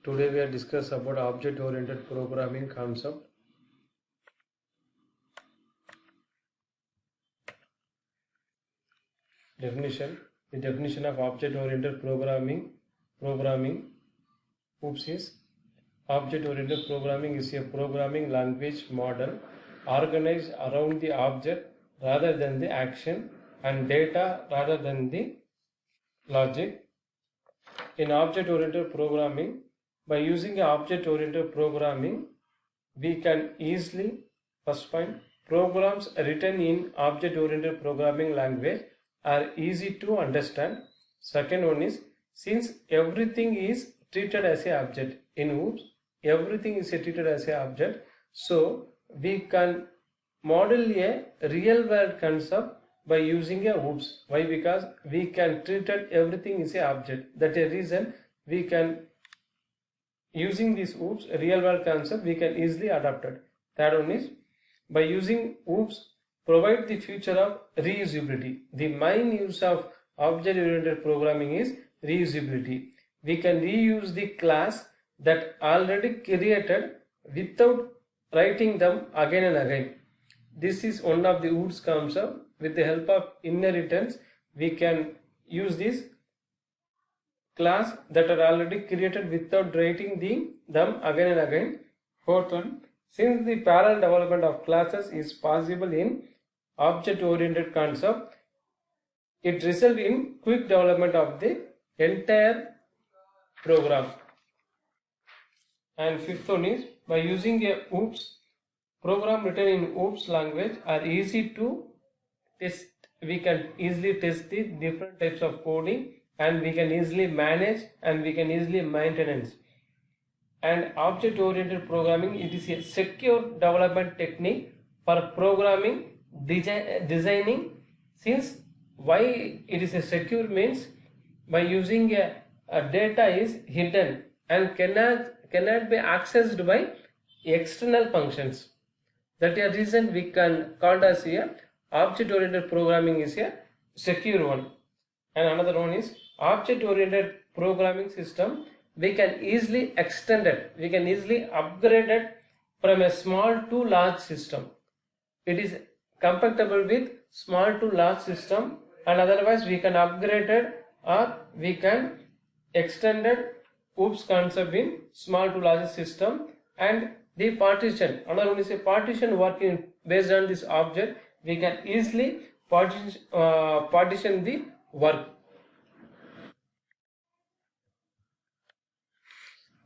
Today we are discuss about object-oriented programming concept. Definition. The definition of object-oriented programming is object-oriented programming is a programming language model organized around the object rather than the action and data rather than the logic. In object-oriented programming, by using object-oriented programming, we can easily, first point, programs written in object-oriented programming language are easy to understand. Second one is, since everything is treated as a object in OOPS, everything is treated as a object, so we can model a real world concept by using a OOPS. Why? Because we can treat everything is a object. That's a reason we can, using this OOPS real world concept, we can easily adapt it. Third one is, by using OOPS, provide the feature of reusability. The main use of object oriented programming is reusability. We can reuse the class that already created without writing them again and again. This is one of the OOPS concept. With the help of inheritance, we can use this class that are already created without writing them again and again. Fourth one, since the parallel development of classes is possible in object-oriented concept, it results in quick development of the entire program. And fifth one is, by using a OOPS, program written in OOPS language are easy to test. We can easily test the different types of coding, and we can easily manage and we can easily maintenance. And object-oriented programming, it is a secure development technique for programming, designing. Since why it is a secure means, by using a data is hidden and cannot be accessed by external functions. That is a reason we can call as a object-oriented programming is a secure one. And another one is object-oriented programming system. We can easily extend it. We can easily upgrade it from a small to large system. It is compatible with small to large system, and otherwise we can upgrade it or we can extend it OOPS concept in small to large system. And the partition, another one is a partition working based on this object. We can easily partition the work.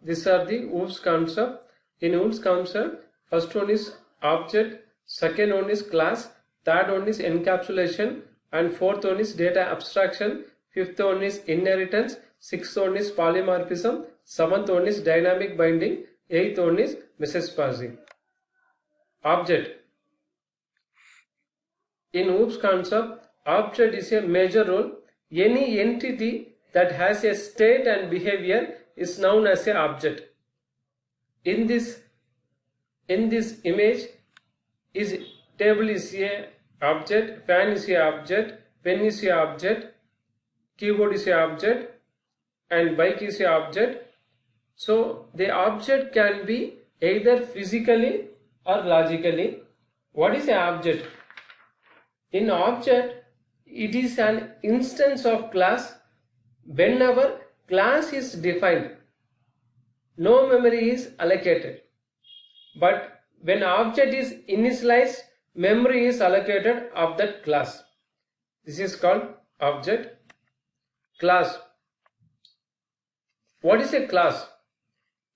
These are the OOPS concept. In OOPS concept, first one is object, second one is class, third one is encapsulation, and fourth one is data abstraction, fifth one is inheritance, sixth one is polymorphism, seventh one is dynamic binding, eighth one is message passing. Object. In OOPS concept, object is a major role. Any entity that has a state and behavior is known as an object. In this image, is table is a object, fan is a object, pen is a object, keyboard is a object, and bike is a object. So the object can be either physically or logically. What is an object? In object, it is an instance of class. Whenever class is defined, no memory is allocated. But when object is initialized, memory is allocated of that class. This is called object. Class. What is a class?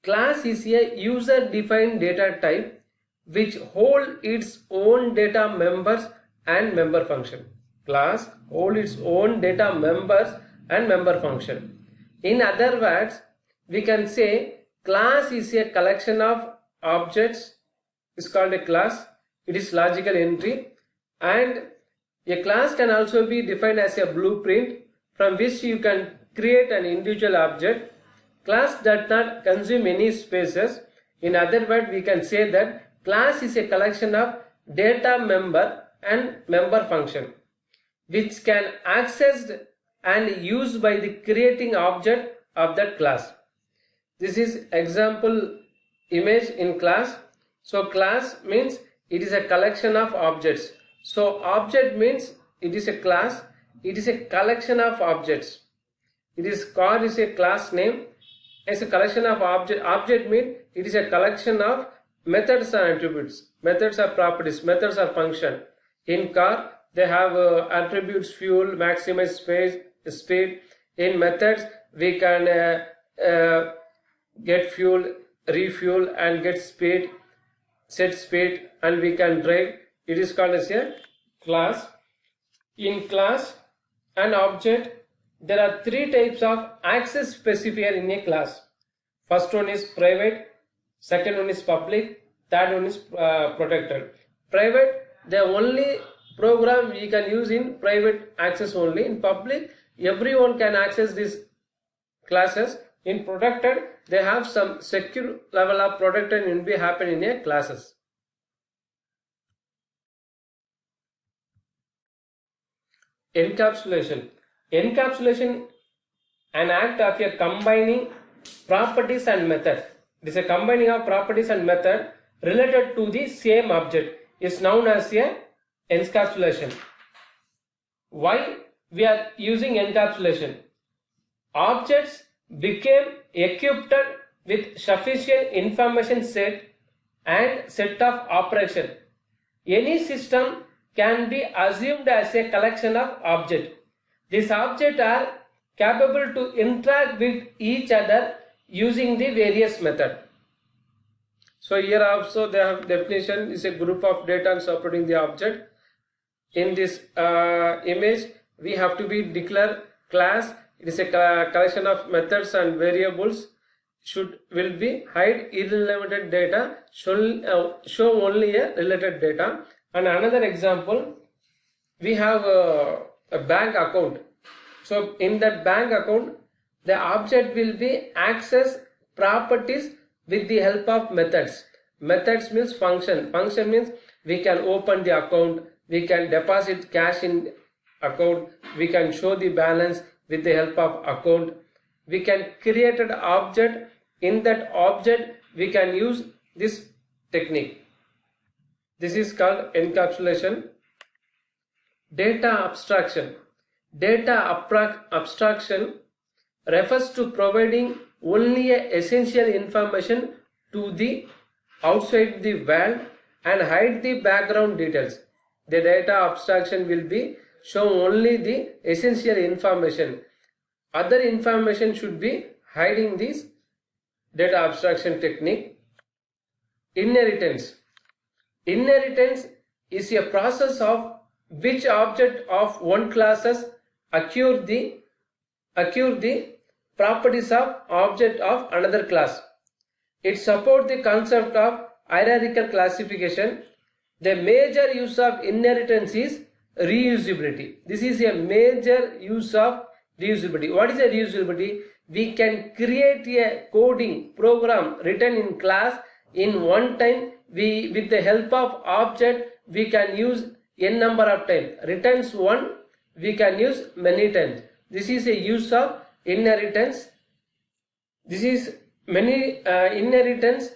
Class is a user-defined data type which holds its own data members and member function. Class holds its own data members and member function. In other words, we can say class is a collection of objects. Is called a class. It is logical entry, and a class can also be defined as a blueprint from which you can create an individual object. Class does not consume any spaces. In other words, we can say that class is a collection of data member and member function which can accessed and used by the creating object of that class. This is example image in class. So class means it is a collection of objects. So object means it is a class. It is a collection of objects. It is car is a class name. It's a collection of object. Object means it is a collection of methods and attributes. Methods are properties. Methods are function. In car they have attributes fuel, maximize space, speed. In methods we can get fuel, refuel, and get speed, set speed, and we can drive. It is called as a class. In class and object, there are three types of access specifier in a class. First one is private, second one is public, third one is protected. Private, the only program we can use in private access only. In public, everyone can access these classes. In protected, they have some secure level of protected will be happen in a classes. Encapsulation. Encapsulation, an act of a combining properties and method. It is a combining of properties and method related to the same object is known as a encapsulation. Why we are using encapsulation? Objects became equipped with sufficient information set and set of operation. Any system can be assumed as a collection of objects. These objects are capable to interact with each other using the various methods. So here also they have definition is a group of data supporting the object. In this image we have to be declare class. It is a collection of methods and variables. Will be hide irrelevant data, show only a related data. And another example, we have a bank account. So in that bank account, the object will be access properties with the help of methods. Methods means function. Function means we can open the account, we can deposit cash in account, we can show the balance with the help of account. We can create an object. In that object, we can use this technique. This is called encapsulation. Data abstraction. Data abstraction refers to providing only essential information to the outside the world and hide the background details. The data abstraction will be show only the essential information. Other information should be hiding this data abstraction technique. Inheritance. Inheritance is a process of which object of one classes acquire the properties of object of another class. It supports the concept of hierarchical classification. The major use of inheritance is reusability. This is a major use of reusability. What is a reusability? We can create a coding program written in class in one time. With the help of object we can use n number of times. Returns one, we can use many times. This is a use of inheritance. This is many inheritance.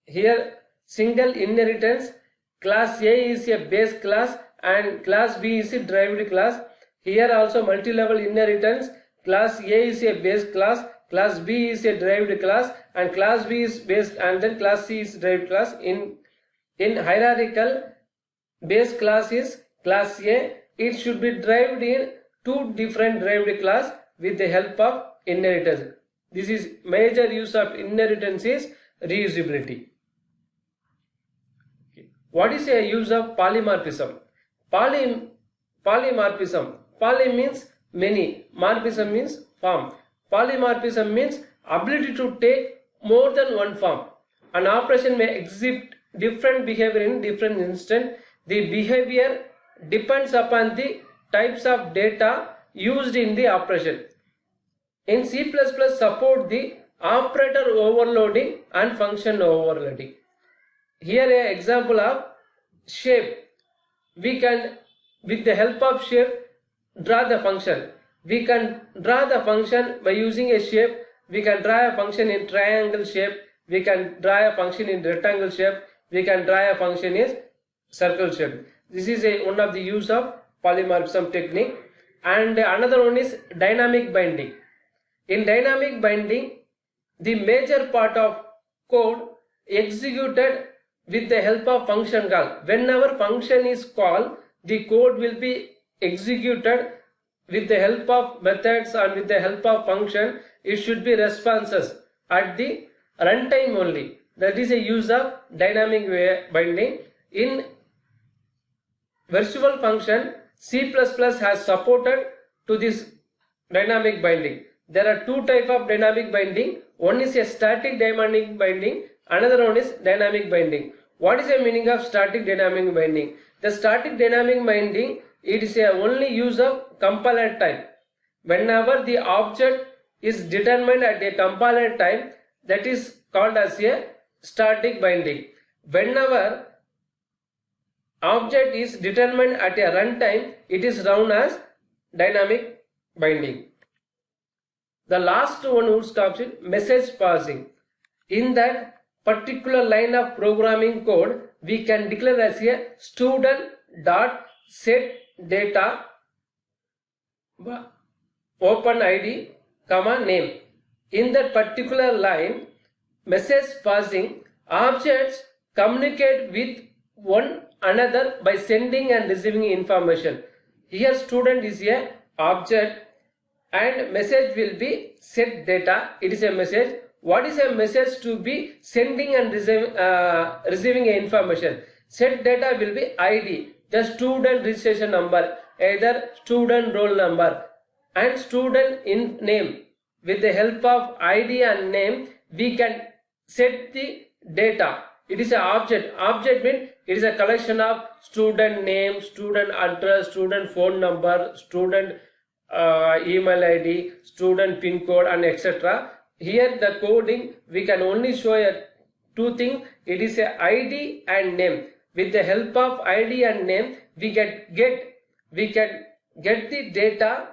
Here single inheritance. Class A is a base class and class B is a derived class. Here also multi-level inheritance. Class A is a base class, class B is a derived class, and class B is base, and then class C is derived class. In hierarchical, base class is class A. It should be derived in two different derived class with the help of inheritance. This is major use of inheritance is reusability. Okay. What is a use of polymorphism? Polymorphism. Poly means many, morphism means form. Polymorphism means ability to take more than one form. An operation may exhibit different behavior in different instance. The behavior depends upon the types of data used in the operation. In C++ support the operator overloading and function overloading. Here an example of shape. We can with the help of shape draw the function. We can draw the function by using a shape we can draw a function in triangle shape, we can draw a function in rectangle shape, we can draw a function in circle shape. This is one of the use of polymorphism technique. And another one is dynamic binding. In dynamic binding, the major part of code executed with the help of function call. Whenever function is called, the code will be executed with the help of methods and with the help of function. It should be responses at the runtime only. That is a use of dynamic binding. In virtual function, C++ has supported to this dynamic binding. There are two types of dynamic binding. One is a static dynamic binding, another one is dynamic binding. What is the meaning of static dynamic binding? The static dynamic binding, it is a only use of compiler time. Whenever the object is determined at a compiler time, that is called as a static binding. Whenever object is determined at a runtime, it is known as dynamic binding. The last one would stop in message passing. In that particular line of programming code, we can declare as a student dot set data open ID comma name. In that particular line, message passing, objects communicate with one another by sending and receiving information. Here student is a object and message will be set data. It is a message. What is a message to be sending and receiving information? Set data will be ID, the student registration number, either student roll number, and student in name. With the help of ID and name, we can set the data. It is an object. Object means it is a collection of student name, student address, student phone number, student email ID, student pin code, and etc. Here the coding, we can only show two things. It is a ID and name. With the help of ID and name, we can get the data.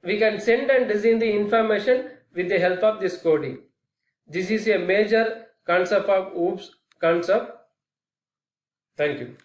We can send and receive the information with the help of this coding. This is a major concept of OOPS concept. Thank you.